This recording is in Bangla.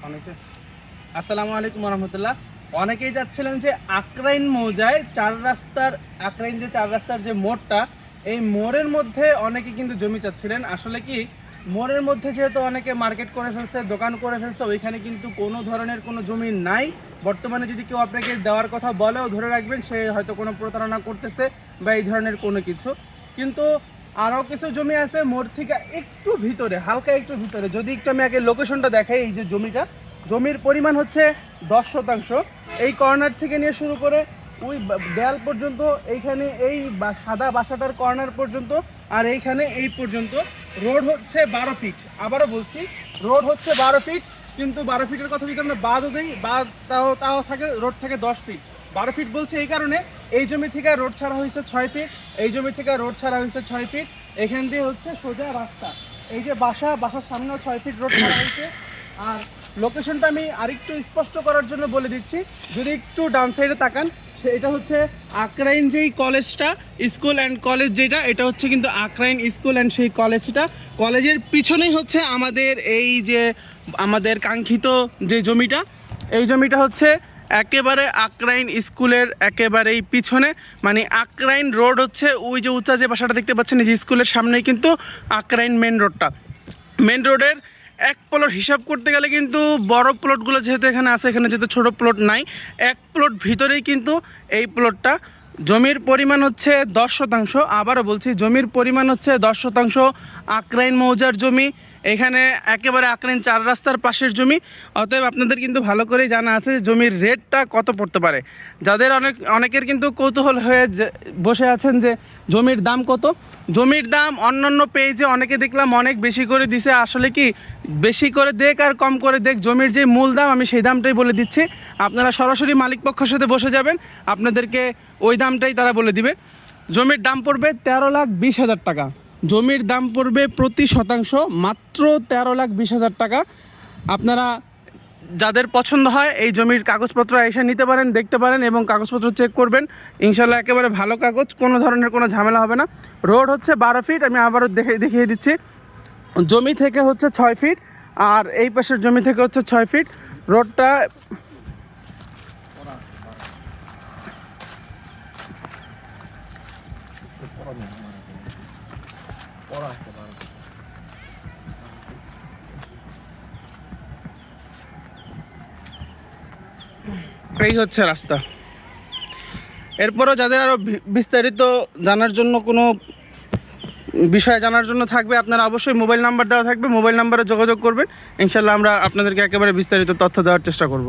আসসালামু আলাইকুম রহমতুল্লাহ। অনেকেই যাচ্ছিলেন যে আকরাইন মৌজায় চার রাস্তার যে মোড়টা, এই মোড়ের মধ্যে অনেকে কিন্তু জমি চাচ্ছিলেন। আসলে কি, মোড়ের মধ্যে যেহেতু অনেকে মার্কেট করে ফেলছে, দোকান করে ফেলছে, ওইখানে কিন্তু কোনো ধরনের কোনো জমি নাই বর্তমানে। যদি কেউ আপনাকে দেওয়ার কথা বলেও ধরে রাখবেন সে হয়তো কোনো প্রতারণা করতেছে বা এই ধরনের কোনো কিছু। কিন্তু আরও কিছু জমি আছে মোড় থেকে একটু ভিতরে, হালকা একটু ভিতরে। যদি একটু আমি আগে লোকেশনটা দেখাই, এই যে জমির পরিমাণ হচ্ছে 10%। এই কর্নার থেকে নিয়ে শুরু করে ওই দেয়াল পর্যন্ত, এইখানে এই সাদা বাসাটার কর্নার পর্যন্ত, আর এইখানে এই পর্যন্ত রোড হচ্ছে 12 ফিট। আবারও বলছি, রোড হচ্ছে 12 ফিট। কিন্তু 12 ফিটের কথা যদি আমরা বাদও দিই, বাদ তাও থাকে, রোড থাকে 10 ফিট। 12 ফিট বলছে এই কারণে, এই জমি থেকে রোড ছাড়া হয়েছে 6 ফিট, এই জমি থেকে রোড ছাড়া হয়েছে 6 ফিট। এখান দিয়ে হচ্ছে সোজা রাস্তা। এই যে বাসার সামনেও 6 ফিট রোড ছাড়া হয়েছে। আর লোকেশনটা আমি আরেকটু স্পষ্ট করার জন্য বলে দিচ্ছি, যদি একটু ডান সাইডে তাকান, এটা হচ্ছে আকরাইন যেই কলেজটা, স্কুল অ্যান্ড কলেজ যেটা, এটা হচ্ছে কিন্তু আকরাইন স্কুল অ্যান্ড সেই কলেজটা। কলেজের পিছনেই হচ্ছে আমাদের কাঙ্ক্ষিত যে জমিটা, এই জমিটা হচ্ছে একেবারে আকরাইন স্কুলের একেবারেই পিছনে। মানে আকরাইন রোড হচ্ছে ওই যে উঁচা যে বাসাটা দেখতে পাচ্ছেন, এই যে স্কুলের সামনেই কিন্তু আকরাইন মেন রোডটা। মেন রোডের এক প্লট হিসাব করতে গেলে কিন্তু বড় প্লটগুলো যেহেতু এখানে আছে, এখানে যেহেতু ছোটো প্লট নাই, এক প্লট ভিতরেই কিন্তু এই প্লটটা। জমির পরিমাণ হচ্ছে 10%। আবারও বলছি, জমির পরিমাণ হচ্ছে 10%। আকরাইন মৌজার জমি, এখানে একেবারে আকরাইন 4 রাস্তার পাশের জমি। অতএব আপনাদের কিন্তু ভালো করেই জানা আছে জমির রেটটা কত পড়তে পারে। যাদের অনেকের কিন্তু কৌতূহল হয়ে বসে আছেন যে জমির দাম কত। জমির দাম অন্যান্য পেজে অনেকে দেখলাম অনেক বেশি করে দিছে। আসলে কি, বেশি করে দেখ আর কম করে দেখ, জমির যে মূল দাম আমি সেই দামটাই বলে দিচ্ছি। আপনারা সরাসরি মালিক পক্ষের সাথে বসে যাবেন, আপনাদেরকে ওই দামটাই তারা বলে দিবে। জমির দাম পড়বে 13,20,000 টাকা। জমির দাম পড়বে প্রতি শতাংশ মাত্র 13,20,000 টাকা। আপনারা যাদের পছন্দ হয় এই জমির কাগজপত্র এসে নিতে পারেন, দেখতে পারেন এবং কাগজপত্র চেক করবেন। ইনশাল্লাহ একেবারে ভালো কাগজ, কোনো ধরনের কোনো ঝামেলা হবে না। রোড হচ্ছে 12 ফিট, আমি আবারও দেখিয়ে দিচ্ছি। জমি থেকে হচ্ছে 6 ফিট, আর এই পাশের জমি থেকে হচ্ছে 6 ফিট। রোডটা এই হচ্ছে রাস্তা। এরপরও যাদের আরও বিস্তারিত জানার জন্য, কোনো বিষয় জানার জন্য থাকবে, আপনারা অবশ্যই মোবাইল নাম্বার দেওয়া থাকবে, মোবাইল নাম্বারে যোগাযোগ করবেন। ইনশাল্লাহ আমরা আপনাদেরকে একেবারে বিস্তারিত তথ্য দেওয়ার চেষ্টা করব।